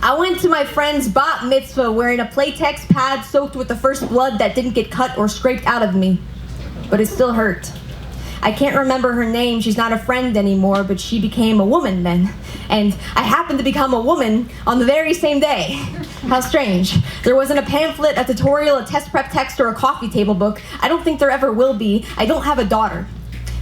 I went to my friend's bat mitzvah wearing a Playtex pad soaked with the first blood that didn't get cut or scraped out of me, but it still hurt. I can't remember her name, she's not a friend anymore, but she became a woman then. And I happened to become a woman on the very same day. How strange. There wasn't a pamphlet, a tutorial, a test prep text, or a coffee table book. I don't think there ever will be. I don't have a daughter.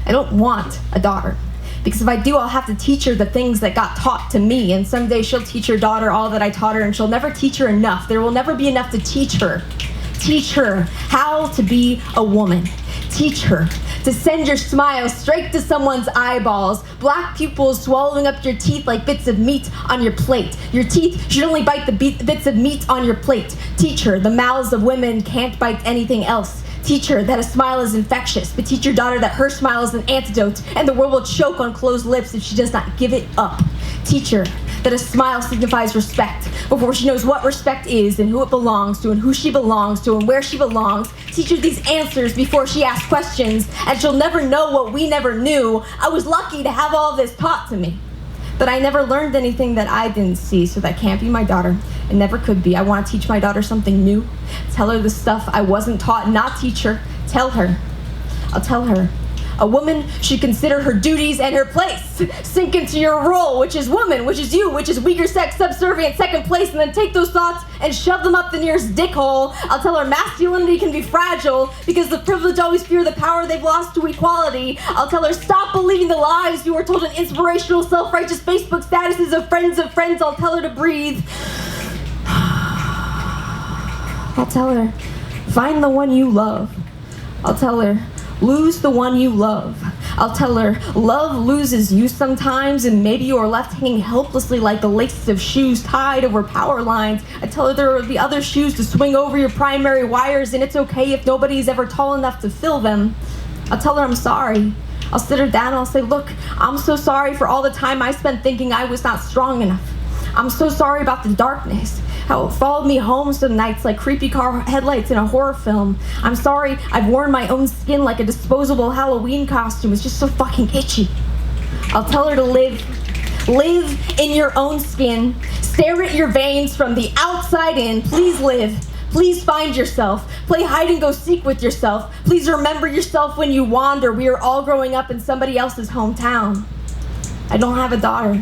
I don't want a daughter. Because if I do, I'll have to teach her the things that got taught to me, and someday she'll teach her daughter all that I taught her, and she'll never teach her enough. There will never be enough to teach her. Teach her how to be a woman. Teach her to send your smile straight to someone's eyeballs, black pupils swallowing up your teeth like bits of meat on your plate. Your teeth should only bite the bits of meat on your plate. Teach her the mouths of women can't bite anything else. Teach her that a smile is infectious, but teach your daughter that her smile is an antidote, and the world will choke on closed lips if she does not give it up. Teach her that a smile signifies respect before she knows what respect is and who it belongs to and who she belongs to and where she belongs. Teach her these answers before she asks questions, and she'll never know what we never knew. I was lucky to have all this taught to me, but I never learned anything that I didn't see, so that can't be my daughter. It never could be. I want to teach my daughter something new. Tell her the stuff I wasn't taught, not teach her. Tell her. I'll tell her. A woman should consider her duties and her place. Sink into your role, which is woman, which is you, which is weaker sex, subservient, second place, and then take those thoughts and shove them up the nearest dick hole. I'll tell her masculinity can be fragile because the privileged always fear the power they've lost to equality. I'll tell her stop believing the lies you were told in inspirational, self-righteous Facebook statuses of friends of friends. I'll tell her to breathe. I'll tell her, find the one you love. I'll tell her, lose the one you love. I'll tell her, love loses you sometimes, and maybe you are left hanging helplessly like the laces of shoes tied over power lines. I tell her there will be other shoes to swing over your primary wires, and it's okay if nobody's ever tall enough to fill them. I'll tell her I'm sorry. I'll sit her down and I'll say, look, I'm so sorry for all the time I spent thinking I was not strong enough. I'm so sorry about the darkness, how it followed me home some nights like creepy car headlights in a horror film. I'm sorry I've worn my own skin like a disposable Halloween costume. It's just so fucking itchy. I'll tell her to live. Live in your own skin. Stare at your veins from the outside in. Please live. Please find yourself. Play hide and go seek with yourself. Please remember yourself when you wander. We are all growing up in somebody else's hometown. I don't have a daughter,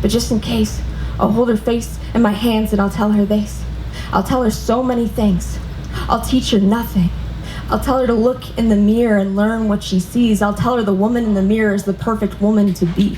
but just in case, I'll hold her face in my hands and I'll tell her this. I'll tell her so many things. I'll teach her nothing. I'll tell her to look in the mirror and learn what she sees. I'll tell her the woman in the mirror is the perfect woman to be.